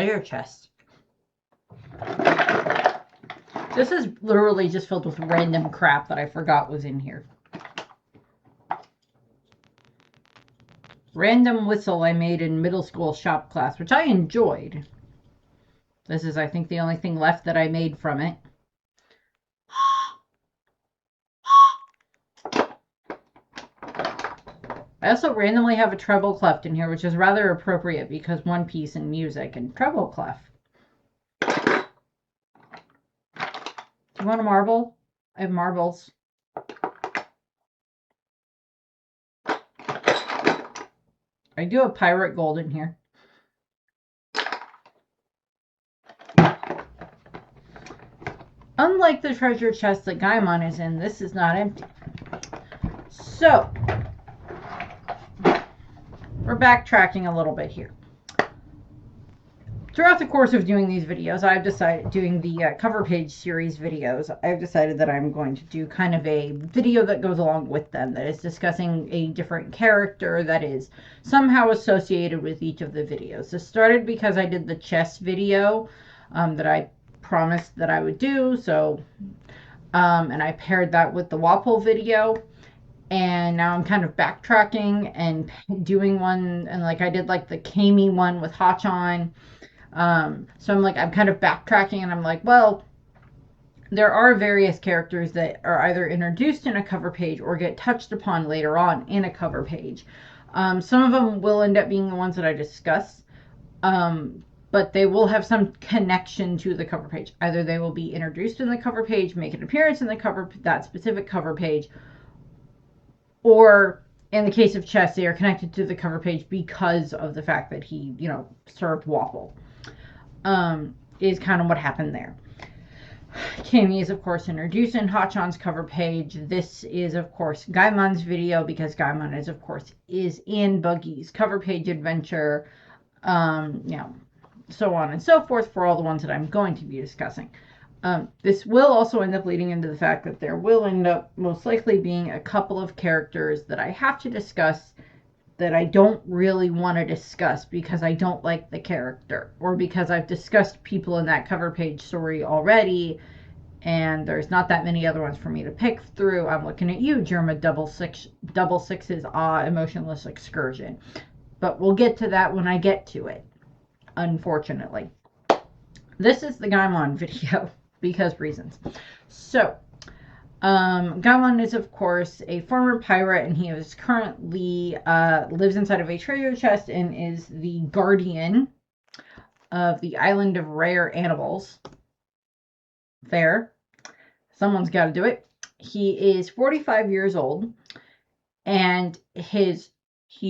treasure chest. This is literally just filled with random crap that I forgot was in here. Random whistle I made in middle school shop class, which I enjoyed. This is, I think, the only thing left that I made from it. I also randomly have a treble clef in here, which is rather appropriate because One Piece and music and treble clef. Do you want a marble? I have marbles. I do have pirate gold in here. Unlike the treasure chest that Gaimon is in, this is not empty. So, we're backtracking a little bit here. Throughout the course of doing these videos, I've decided, doing the cover page series videos, I've decided that I'm going to do kind of a video that goes along with them, that is discussing a different character that is somehow associated with each of the videos. This started because I did the chess video that I promised that I would do, so, and I paired that with the Wapol video. And now I'm kind of backtracking and doing one, and like I did like the Kami one with Hachan. So I'm kind of backtracking, and I'm like, well, there are various characters that are either introduced in a cover page or get touched upon later on in a cover page. Some of them will end up being the ones that I discuss, but they will have some connection to the cover page. Either they will be introduced in the cover page, make an appearance in the that specific cover page, or in the case of chess, they are connected to the cover page because of the fact that he, served Wapol. Is kind of what happened there. Kami is, of course, introduced in Hachan's cover page. This is, of course, Gaimon's video because Gaimon is, of course, is in Buggy's cover page adventure. So on and so forth for all the ones that I'm going to be discussing. This will also end up leading into the fact that there will end up most likely being a couple of characters that I have to discuss that I don't really want to discuss because I don't like the character, or because I've discussed people in that cover page story already and there's not that many other ones for me to pick through. I'm looking at you, Germa 666's Emotionless Excursion. But we'll get to that when I get to it, unfortunately. This is the Gaimon video because reasons. So, Gaimon is, of course, a former pirate, and he is currently lives inside of a treasure chest and is the guardian of the island of rare animals. There. Someone's got to do it. He is 45 years old, and he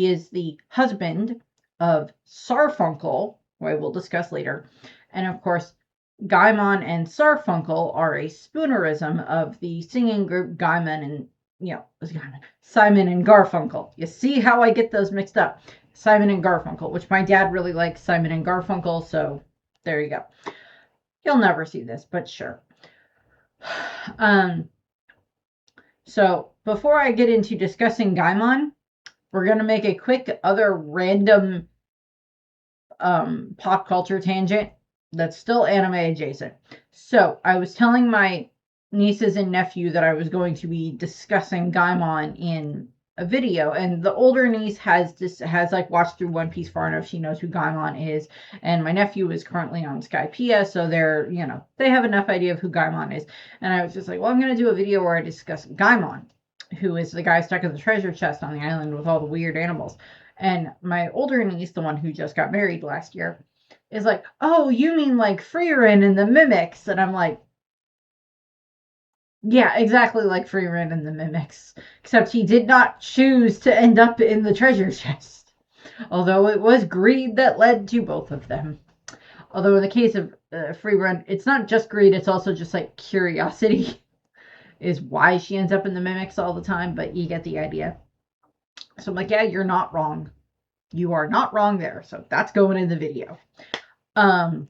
is the husband of Sarfunkel, who I will discuss later. And, of course, Gaimon and Sarfunkel are a spoonerism of the singing group Gaimon and, Simon and Garfunkel. You see how I get those mixed up? Simon and Garfunkel, which my dad really likes Simon and Garfunkel, so there you go. You'll never see this, but sure. So before I get into discussing Gaimon, we're going to make a quick other random pop culture tangent that's still anime adjacent. So I was telling my nieces and nephew that I was going to be discussing Gaimon in a video, and the older niece has watched through One Piece far enough. She knows who Gaimon is, and my nephew is currently on Skypiea, so they have enough idea of who Gaimon is. And I was just like, well, I'm going to do a video where I discuss Gaimon, who is the guy stuck in the treasure chest on the island with all the weird animals. And my older niece, the one who just got married last year, is like, oh, you mean like Frieren and the Mimics? And I'm like, yeah, exactly like Frieren and the Mimics. Except he did not choose to end up in the treasure chest. Although it was greed that led to both of them. Although in the case of Frieren, it's not just greed, it's also just like curiosity is why she ends up in the Mimics all the time, but you get the idea. So I'm like, yeah, you're not wrong. You are not wrong there. So that's going in the video. I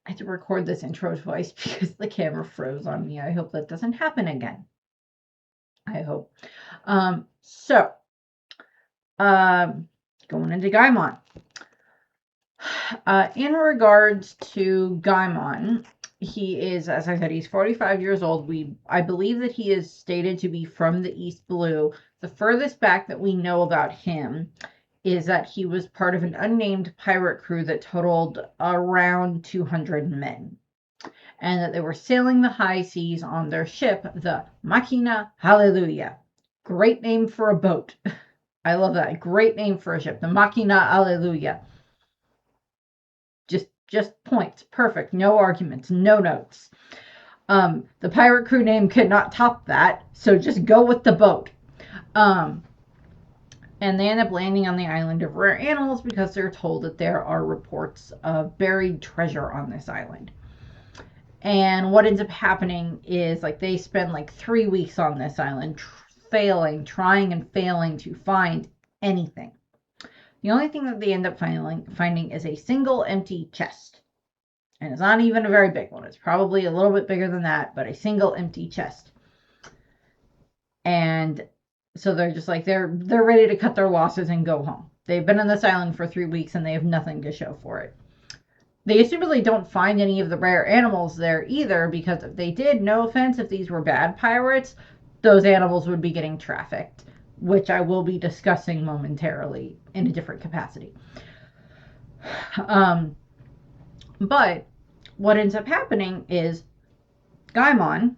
had to record this intro twice because the camera froze on me. I hope that doesn't happen again. I hope. Going into Gaimon. In regards to Gaimon, he is, as I said, he's 45 years old. I believe that he is stated to be from the East Blue. The furthest back that we know about him is that he was part of an unnamed pirate crew that totaled around 200 men, and that they were sailing the high seas on their ship, the Machina Hallelujah. Great name for a boat. I love that. Great name for a ship, the Machina Hallelujah. Just points. Perfect. No arguments. No notes. The pirate crew name could not top that, so just go with the boat. And they end up landing on the island of rare animals because they're told that there are reports of buried treasure on this island. And what ends up happening is, like, they spend like 3 weeks on this island trying and failing to find anything. The only thing that they end up finding is a single empty chest. And it's not even a very big one. It's probably a little bit bigger than that, but a single empty chest. And so they're just like, they're ready to cut their losses and go home. They've been on this island for 3 weeks and they have nothing to show for it. They assumedly don't find any of the rare animals there either, because if they did, no offense, if these were bad pirates, those animals would be getting trafficked, which I will be discussing momentarily in a different capacity. But what ends up happening is Gaimon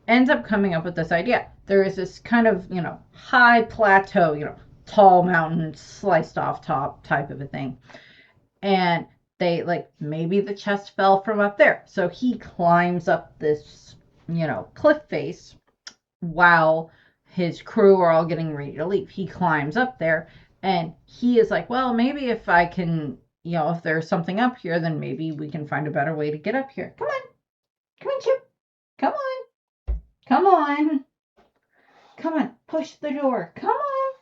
ends up coming up with this idea. There is this kind of, high plateau, tall mountain, sliced off top type of a thing. And they, like, maybe the chest fell from up there. So he climbs up this, cliff face while his crew are all getting ready to leave. He climbs up there and he is like, well, maybe if I can, if there's something up here, then maybe we can find a better way to get up here. Come on, Chip. Come on. Push the door. Come on.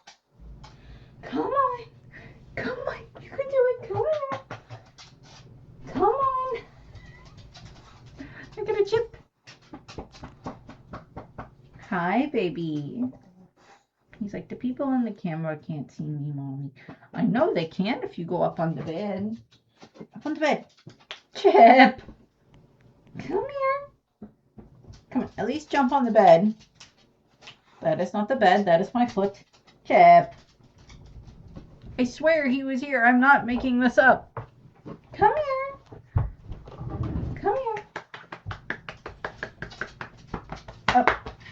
You can do it. Come on. Look at a Chip. Hi, baby. He's like, the people on the camera can't see me, Mommy. I know they can if you go up on the bed. Up on the bed. Chip. Come here. Come on, at least jump on the bed. That is not the bed. That is my foot. Chip. I swear he was here. I'm not making this up. Come here.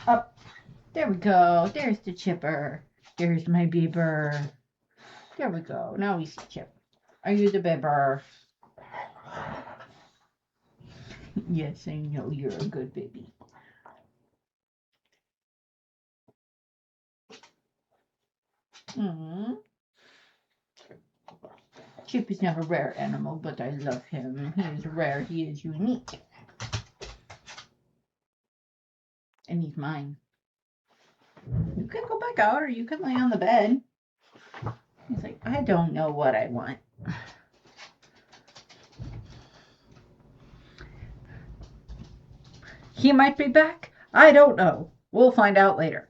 Up. There we go. There's the chipper. There's my beaver. There we go. Now we see Chip. Are you the beaver? Yes, I know you're a good baby. Chip is not a rare animal, but I love him. He is rare. He is unique. And he's mine. You can go back out or you can lay on the bed. He's like, I don't know what I want. He might be back. I don't know. We'll find out later.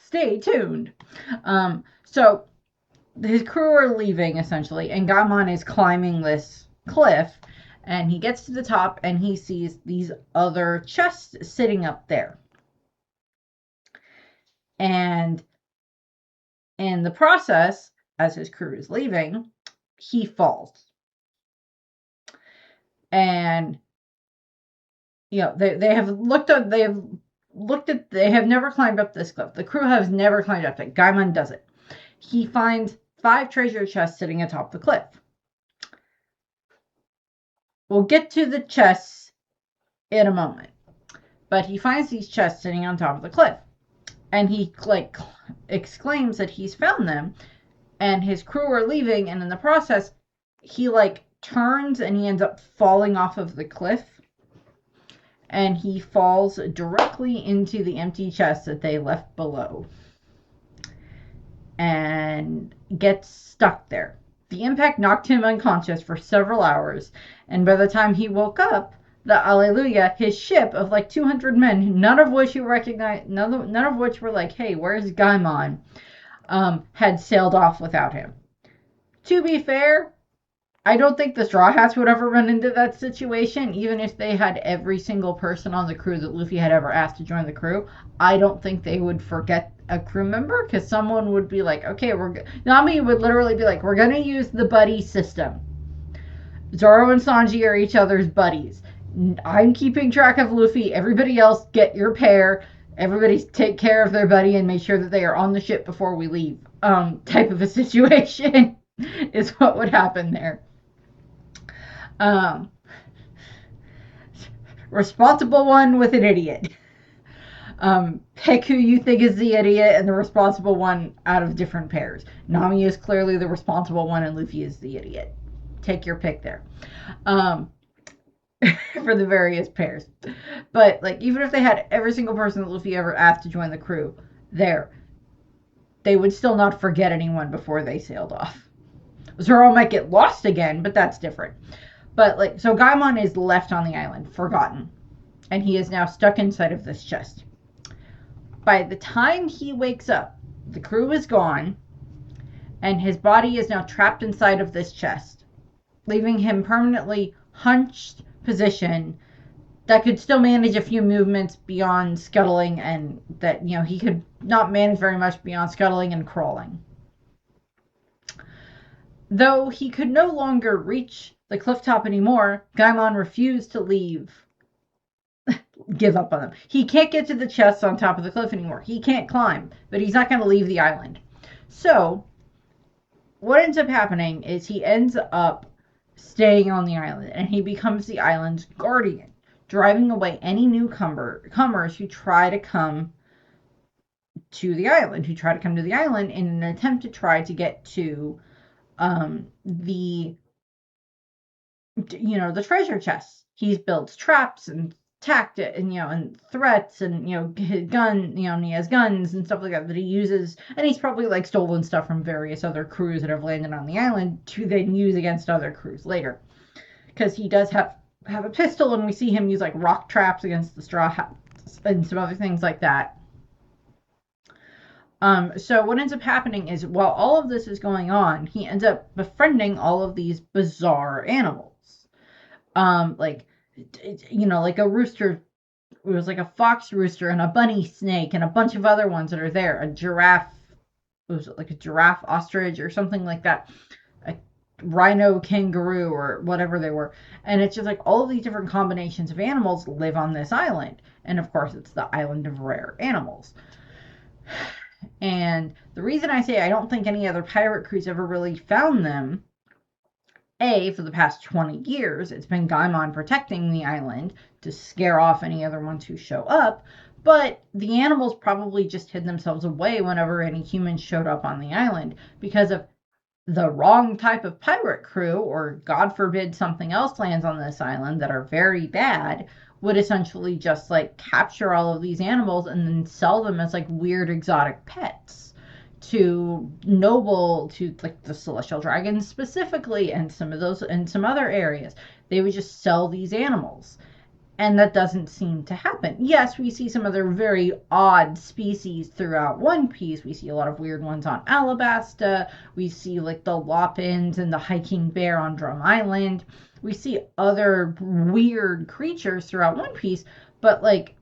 Stay tuned. So his crew are leaving essentially, and Gaimon is climbing this cliff, and he gets to the top and he sees these other chests sitting up there. And in the process, as his crew is leaving, he falls. And they have never climbed up this cliff. The crew has never climbed up it. Gaimon does it. He finds 5 treasure chests sitting atop the cliff. We'll get to the chests in a moment. But he finds these chests sitting on top of the cliff. And he exclaims that he's found them, and his crew are leaving, and in the process he turns and he ends up falling off of the cliff, and he falls directly into the empty chest that they left below and gets stuck there. The impact knocked him unconscious for several hours, and by the time he woke up, the Alleluia, his ship of 200 men, none of which you recognize, none of which were like, hey, where's Gaimon, had sailed off without him. To be fair, I don't think the Straw Hats would ever run into that situation, even if they had every single person on the crew that Luffy had ever asked to join the crew. I don't think they would forget a crew member because someone would be like, okay, Nami would literally be like, we're going to use the buddy system. Zoro and Sanji are each other's buddies. I'm keeping track of Luffy. Everybody else, get your pair. Everybody take care of their buddy and make sure that they are on the ship before we leave. Type of a situation is what would happen there. Um, responsible one with an idiot. Pick who you think is the idiot and the responsible one out of different pairs. Nami is clearly the responsible one and Luffy is the idiot. Take your pick there. For the various pairs. But like even if they had every single person that Luffy ever asked to join the crew there, they would still not forget anyone before they sailed off. Zoro might get lost again, but that's different. But like so Gaimon is left on the island, forgotten. And he is now stuck inside of this chest. By the time he wakes up, the crew is gone, and his body is now trapped inside of this chest, leaving him permanently hunched position that could still manage a few movements beyond scuttling, and that he could not manage very much beyond scuttling and crawling. Though he could no longer reach the cliff top anymore, Gaimon refused to give up on them. He can't get to the chest on top of the cliff anymore. He can't climb, but he's not going to leave the island. So what ends up happening is he ends up staying on the island, and he becomes the island's guardian, driving away any newcomers who try to come to the island, in an attempt to try to get to the treasure chests. He builds traps and tactics and threats and his gun, and he has guns and stuff like that he uses, and he's probably like stolen stuff from various other crews that have landed on the island to then use against other crews later, because he does have a pistol, and we see him use like rock traps against the Straw Hats and some other things like that. So what ends up happening is while all of this is going on, he ends up befriending all of these bizarre animals. Like a rooster. It was like a fox rooster and a bunny snake and a bunch of other ones that are there. A giraffe. It was like a giraffe ostrich or something like that. A rhino kangaroo or whatever they were. And it's just like all of these different combinations of animals live on this island. And of course, it's the island of rare animals. And the reason I say I don't think any other pirate crews ever really found them, for the past 20 years, it's been Gaimon protecting the island to scare off any other ones who show up, but the animals probably just hid themselves away whenever any humans showed up on the island because of the wrong type of pirate crew, or God forbid something else lands on this island that are very bad, would essentially just like capture all of these animals and then sell them as like weird exotic pets to like the celestial dragons specifically, and some of those in some other areas. They would just sell these animals, and that doesn't seem to happen. Yes, we see some other very odd species throughout One Piece. We see a lot of weird ones on Alabasta. We see like the Lopins and the hiking bear on Drum Island. We see other weird creatures throughout One Piece, but like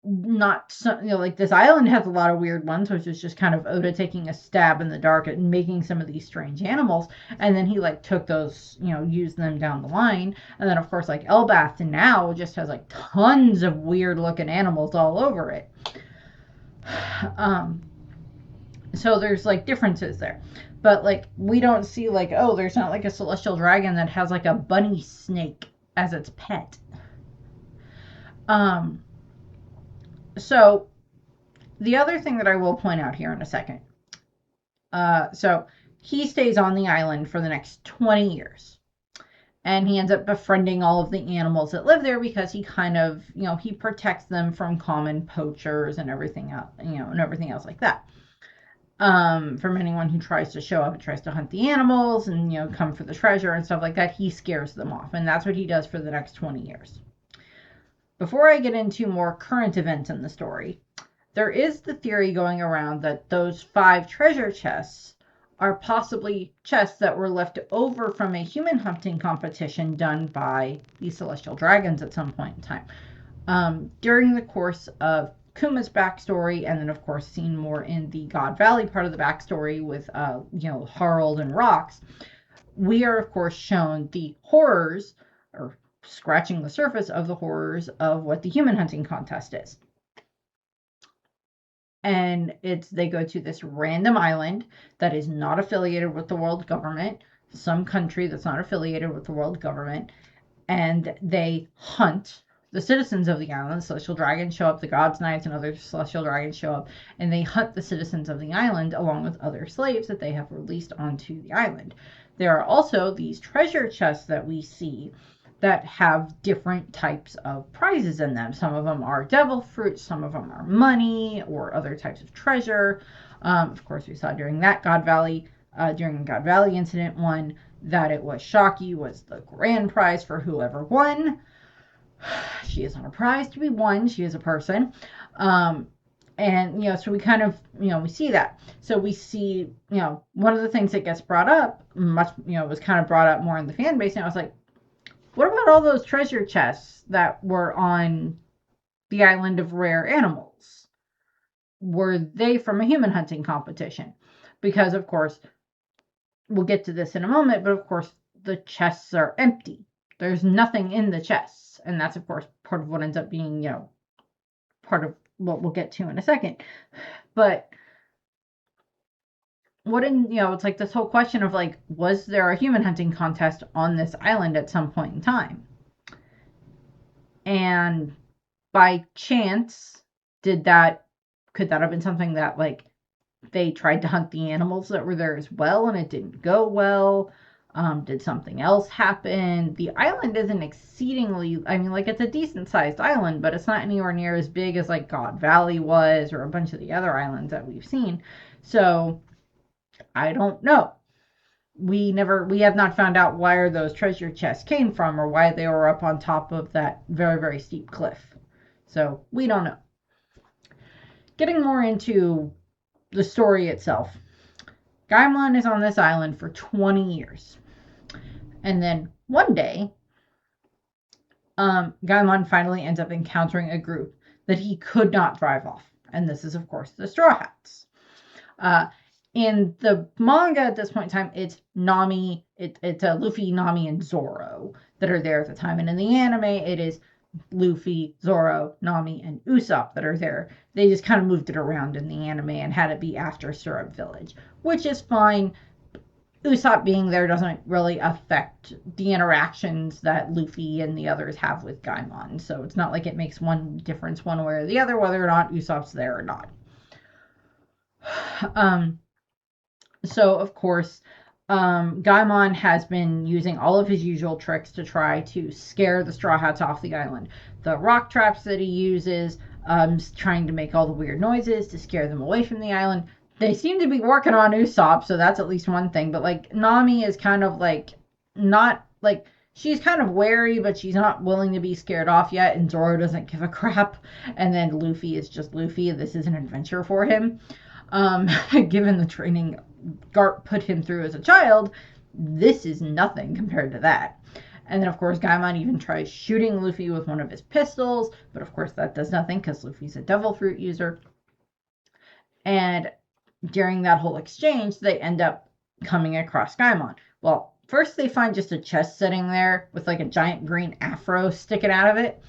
not some, like this island has a lot of weird ones, which is just kind of Oda taking a stab in the dark at making some of these strange animals, and then he like took those, used them down the line. And then of course like Elbaf now just has like tons of weird looking animals all over it. So there's like differences there, but like we don't see like, oh, there's not like a celestial dragon that has like a bunny snake as its pet. So the other thing that I will point out here in a second, so he stays on the island for the next 20 years, and he ends up befriending all of the animals that live there because he kind of, he protects them from common poachers and everything else, and everything else like that. From anyone who tries to show up and tries to hunt the animals and, come for the treasure and stuff like that, he scares them off. And that's what he does for the next 20 years. Before I get into more current events in the story, there is the theory going around that those 5 treasure chests are possibly chests that were left over from a human hunting competition done by these celestial dragons at some point in time. During the course of Kuma's backstory, and then of course seen more in the God Valley part of the backstory with Harald and Rox, we are of course shown the horrors, or scratching the surface of the horrors of what the human hunting contest is. And they go to this random island that is not affiliated with the world government, some country that's not affiliated with the world government, and they hunt the citizens of the island. The celestial dragons show up, the gods' knights and other celestial dragons show up, and they hunt the citizens of the island along with other slaves that they have released onto the island. There are also these treasure chests that we see that have different types of prizes in them. Some of them are devil fruit, some of them are money or other types of treasure. Of course, we saw during that during God Valley incident one, that it was Shocky was the grand prize for whoever won. She isn't a prize to be won. She is a person. And, so we kind of, we see that. So we see, one of the things that gets brought up much, was kind of brought up more in the fan base. And I was like, what about all those treasure chests that were on the island of rare animals? Were they from a human hunting competition? Because, of course, we'll get to this in a moment, but of course, the chests are empty. There's nothing in the chests. And that's, of course, part of what ends up being, part of what we'll get to in a second. But it's like this whole question of like, was there a human hunting contest on this island at some point in time? And by chance, could that have been something that like they tried to hunt the animals that were there as well and it didn't go well? Did something else happen? The island isn't exceedingly, it's a decent sized island, but it's not anywhere near as big as like God Valley was or a bunch of the other islands that we've seen. So I don't know. We have not found out where those treasure chests came from or why they were up on top of that very, very steep cliff. So we don't know. Getting more into the story itself. Gaimon is on this island for 20 years. And then one day, Gaimon finally ends up encountering a group that he could not drive off. And this is, of course, the Straw Hats. In the manga at this point in time, it's Nami, it's Luffy, Nami, and Zoro that are there at the time. And in the anime, it is Luffy, Zoro, Nami, and Usopp that are there. They just kind of moved it around in the anime and had it be after Syrup Village, which is fine. Usopp being there doesn't really affect the interactions that Luffy and the others have with Gaimon. So it's not like it makes one difference one way or the other, whether or not Usopp's there or not. So, of course, Gaimon has been using all of his usual tricks to try to scare the Straw Hats off the island. The rock traps that he uses, trying to make all the weird noises to scare them away from the island. They seem to be working on Usopp, so that's at least one thing. But, like, Nami is kind of, like, not, like, she's kind of wary, but she's not willing to be scared off yet. And Zoro doesn't give a crap. And then Luffy is just Luffy. This is an adventure for him. Given the training Garp put him through as a child, this is nothing compared to that. And then, of course, Gaimon even tries shooting Luffy with one of his pistols, but of course that does nothing because Luffy's a devil fruit user. And during that whole exchange, they end up coming across Gaimon. Well, first they find just a chest sitting there with like a giant green afro sticking out of it.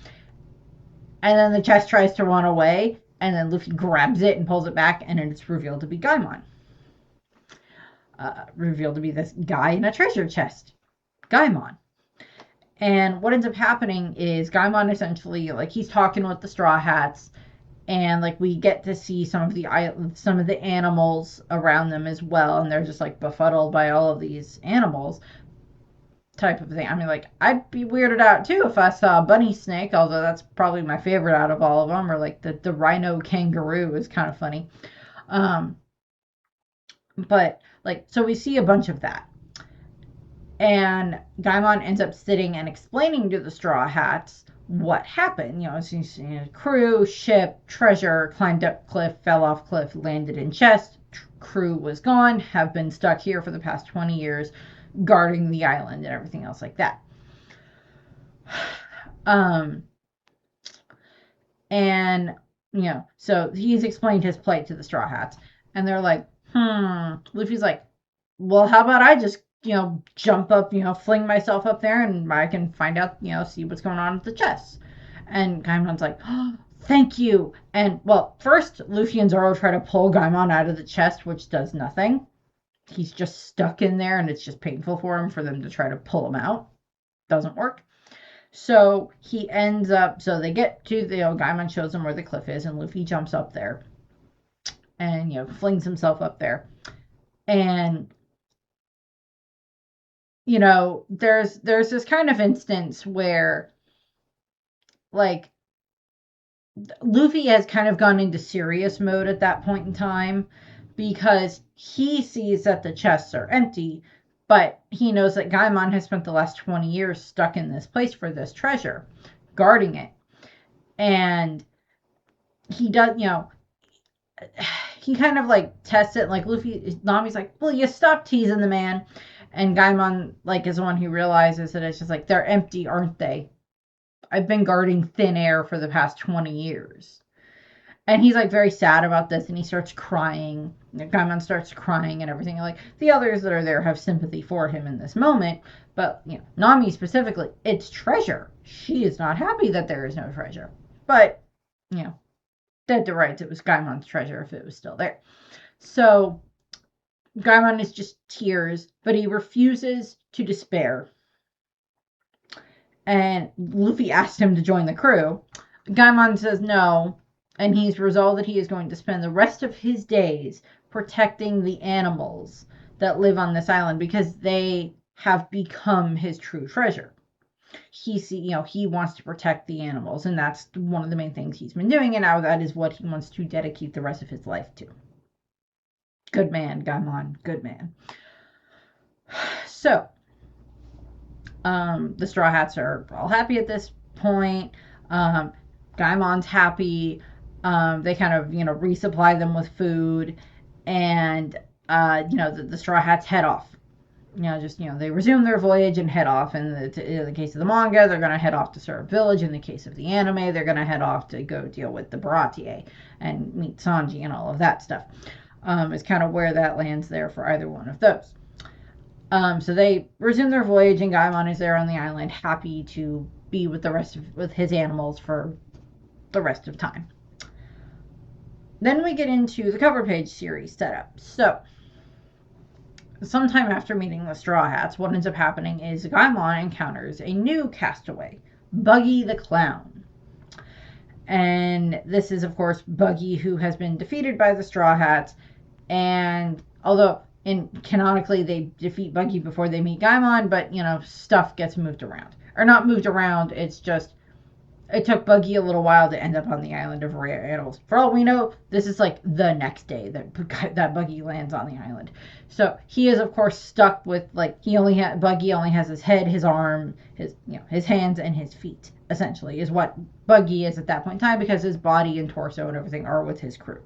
And then the chest tries to run away, and then Luffy grabs it and pulls it back, and it's revealed to be Gaimon. Revealed to be this guy in a treasure chest. Gaimon. And what ends up happening is Gaimon essentially, like, he's talking with the Straw Hats, and, like, we get to see some of the animals around them as well, and they're just, like, befuddled by all of these animals type of thing. Like, I'd be weirded out, too, if I saw a bunny snake, although that's probably my favorite out of all of them, or, like, the rhino kangaroo is kind of funny. But, like, so we see a bunch of that. And Gaimon ends up sitting and explaining to the Straw Hats what happened. She's seen a crew, ship, treasure, climbed up cliff, fell off cliff, landed in chest, crew was gone, have been stuck here for the past 20 years, guarding the island and everything else like that. And, so he's explained his plight to the Straw Hats, and they're like, Luffy's like, well, how about I just, jump up, fling myself up there, and I can find out, see what's going on with the chest. And Gaimon's like, oh, thank you. And, well, first, Luffy and Zoro try to pull Gaimon out of the chest, which does nothing. He's just stuck in there, and it's just painful for him for them to try to pull him out. Doesn't work. So he ends up, so they get to the, Gaimon shows them where the cliff is, and Luffy jumps up there and, flings himself up there. And, there's this kind of instance where, like, Luffy has kind of gone into serious mode at that point in time because he sees that the chests are empty, but he knows that Gaimon has spent the last 20 years stuck in this place for this treasure, guarding it. And he does, he kind of like tests it, like Nami's like, well, you stop teasing the man. And Gaimon, like, is the one who realizes that it's just like, they're empty, aren't they? I've been guarding thin air for the past 20 years. And he's like very sad about this, and he starts crying. Gaimon starts crying and everything. Like, the others that are there have sympathy for him in this moment, but Nami specifically, it's treasure. She is not happy that there is no treasure. But dead to rights, it was Gaimon's treasure if it was still there. So Gaimon is just tears, but he refuses to despair. And Luffy asked him to join the crew. Gaimon says no, and he's resolved that he is going to spend the rest of his days protecting the animals that live on this island because they have become his true treasure. He wants to protect the animals, and that's one of the main things he's been doing, and now that is what he wants to dedicate the rest of his life to. Good man, Gaimon, good man. So, the Straw Hats are all happy at this point. Gaimon's happy. They kind of, resupply them with food, and, the Straw Hats head off. They resume their voyage and head off. In the case of the manga, they're going to head off to Syrup Village. In the case of the anime, they're going to head off to go deal with the Baratie and meet Sanji and all of that stuff. Is kind of where that lands there for either one of those. So they resume their voyage, and Gaimon is there on the island, happy to be with with his animals for the rest of time. Then we get into the cover page series setup. So, sometime after meeting the Straw Hats, what ends up happening is Gaimon encounters a new castaway, Buggy the Clown. And this is, of course, Buggy, who has been defeated by the Straw Hats. And although canonically they defeat Buggy before they meet Gaimon, but stuff gets moved around, or not moved around. It's just it took Buggy a little while to end up on the island of rare animals. For all we know, this is like the next day that Buggy lands on the island. So he is, of course, stuck with Buggy only has his head, his arm, his hands, and his feet. Essentially, is what Buggy is at that point in time, because his body and torso and everything are with his crew.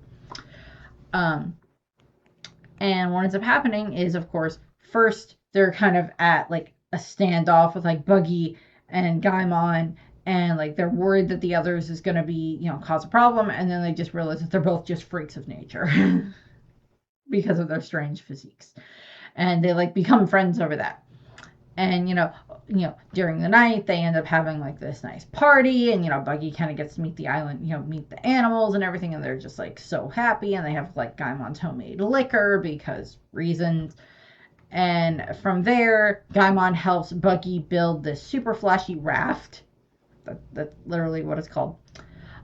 And what ends up happening is, of course, first they're kind of at like a standoff with like Buggy and Gaimon, and like they're worried that the others is going to be, cause a problem, and then they just realize that they're both just freaks of nature because of their strange physiques, and they like become friends over that. And during the night they end up having like this nice party, and Buggy kind of gets to meet the island, meet the animals and everything, and they're just like so happy, and they have like Gaimon's homemade liquor because reasons. And from there, Gaimon helps Buggy build this super flashy raft. That's literally what it's called.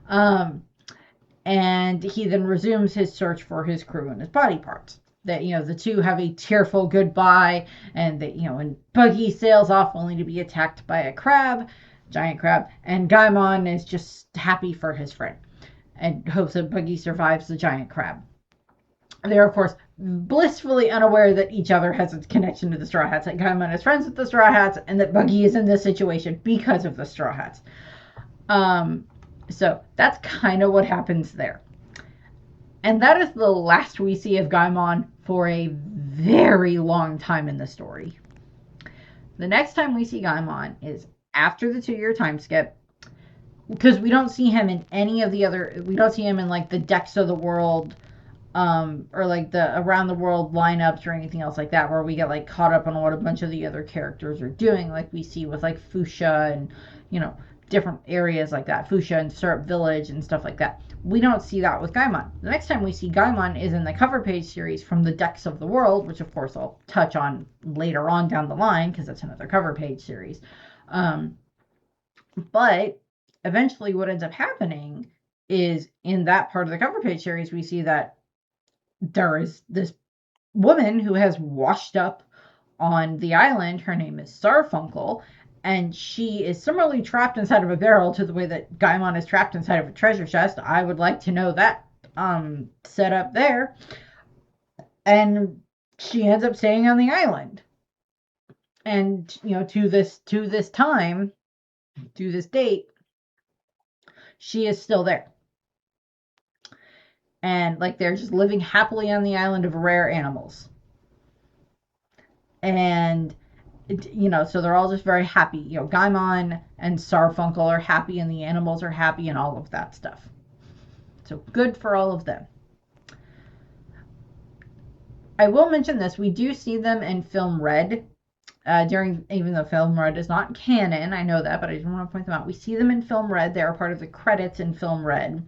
And he then resumes his search for his crew and his body parts. That the two have a tearful goodbye, and that and Buggy sails off only to be attacked by a giant crab, and Gaimon is just happy for his friend and hopes that Buggy survives the giant crab. They're, of course, blissfully unaware that each other has a connection to the Straw Hats, that Gaimon is friends with the Straw Hats, and that Buggy is in this situation because of the Straw Hats. So that's kind of what happens there. And that is the last we see of Gaimon for a very long time in the story. The next time we see Gaimon is after the 2-year time skip, because we don't see him in any of the other. We don't see him in like the Decks of the World, or like the Around the World lineups or anything else like that, where we get like caught up on what a bunch of the other characters are doing, like we see with like Fuchsia and different areas like that, Fuchsia and Syrup Village and stuff like that. We don't see that with Gaimon. The next time we see Gaimon is in the cover page series from the Decks of the World, which of course I'll touch on later on down the line because that's another cover page series. But eventually what ends up happening is in that part of the cover page series, we see that there is this woman who has washed up on the island. Her name is Sarfunkel, and she is similarly trapped inside of a barrel to the way that Gaimon is trapped inside of a treasure chest. I would like to know that set up there. And she ends up staying on the island. And, to this time, to this date, she is still there. And like they're just living happily on the island of rare animals. And so they're all just very happy. Gaimon and Sarfunkel are happy, and the animals are happy, and all of that stuff. So good for all of them. I will mention this: we do see them in Film Red. Even though Film Red is not canon, I know that, but I just want to point them out. We see them in Film Red. They are part of the credits in Film Red,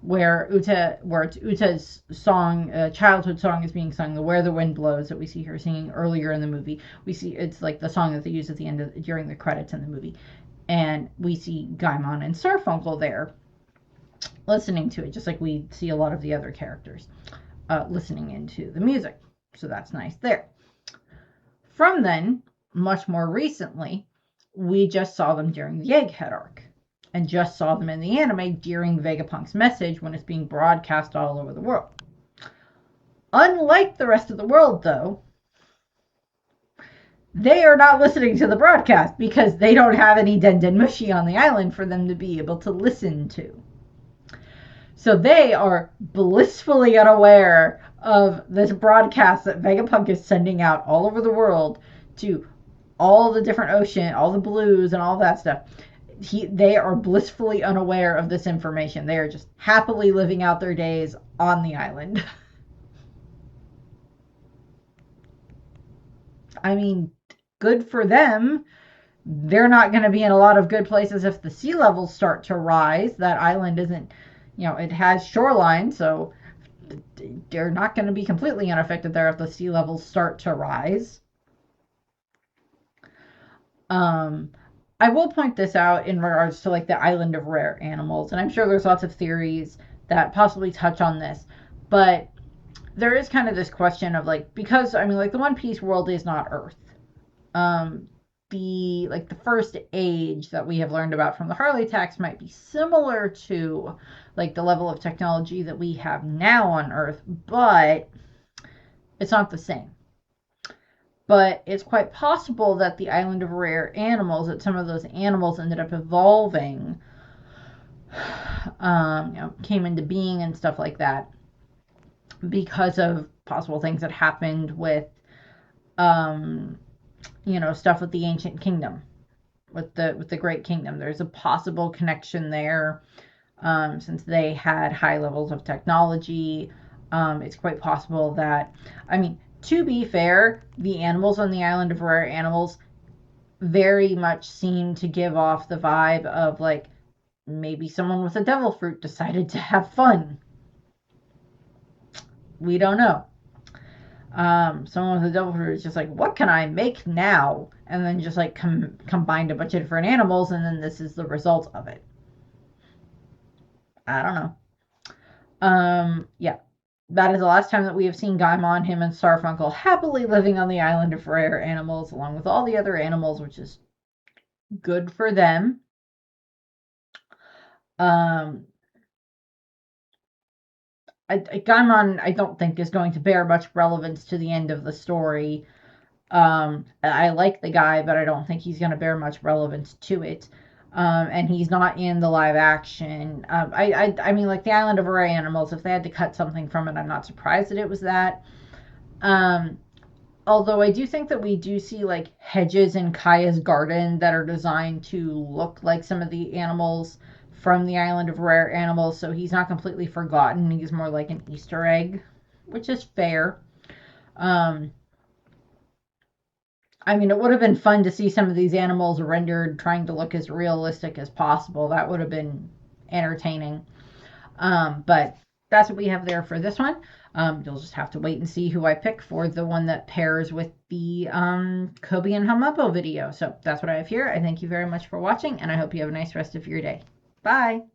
where Uta's song, childhood song, is being sung, the Where the Wind Blows, that we see her singing earlier in the movie. We see it's like the song that they use at the end during the credits in the movie. And we see Gaimon and Sarfunkel there listening to it, just like we see a lot of the other characters listening into the music. So that's nice there. From then, much more recently, we just saw them during the Egghead arc. And just saw them in the anime during Vegapunk's message when it's being broadcast all over the world. Unlike the rest of the world, though, they are not listening to the broadcast because they don't have any Den Mushi on the island for them to be able to listen to. So they are blissfully unaware of this broadcast that Vegapunk is sending out all over the world to all the different ocean, all the blues and all that stuff. They are blissfully unaware of this information. They are just happily living out their days on the island. I mean, good for them. They're not going to be in a lot of good places if the sea levels start to rise. That island isn't, it has shoreline, so they're not going to be completely unaffected there if the sea levels start to rise. I will point this out in regards to like the island of rare animals, and I'm sure there's lots of theories that possibly touch on this, but there is kind of this question of like, because the One Piece world is not Earth. The first age that we have learned about from the Harley tax might be similar to like the level of technology that we have now on Earth, but it's not the same. But it's quite possible that the island of rare animals, that some of those animals ended up evolving, came into being and stuff like that because of possible things that happened with, stuff with the ancient kingdom, with the Great Kingdom. There's a possible connection there, since they had high levels of technology. It's quite possible that, to be fair, the animals on the island of rare animals very much seem to give off the vibe of like maybe someone with a devil fruit decided to have fun. We don't know. Someone with a devil fruit is just like, what can I make now? And then just like combined a bunch of different animals, and then this is the result of it. I don't know. Yeah. That is the last time that we have seen Gaimon, him and Sarfunkel happily living on the island of rare animals along with all the other animals, which is good for them. Gaimon, I don't think is going to bear much relevance to the end of the story. I like the guy, but I don't think he's going to bear much relevance to it. And he's not in the live action. I mean, like the Island of Rare Animals, if they had to cut something from it, I'm not surprised that it was that. Um, Although I do think that we do see like hedges in Kaya's garden that are designed to look like some of the animals from the Island of Rare Animals, so he's not completely forgotten. He's more like an Easter egg, which is fair. Um, I mean, it would have been fun to see some of these animals rendered trying to look as realistic as possible. That would have been entertaining. But that's what we have there for this one. You'll just have to wait and see who I pick for the one that pairs with the Kobe and Hamapo video. So that's what I have here. I thank you very much for watching, and I hope you have a nice rest of your day. Bye.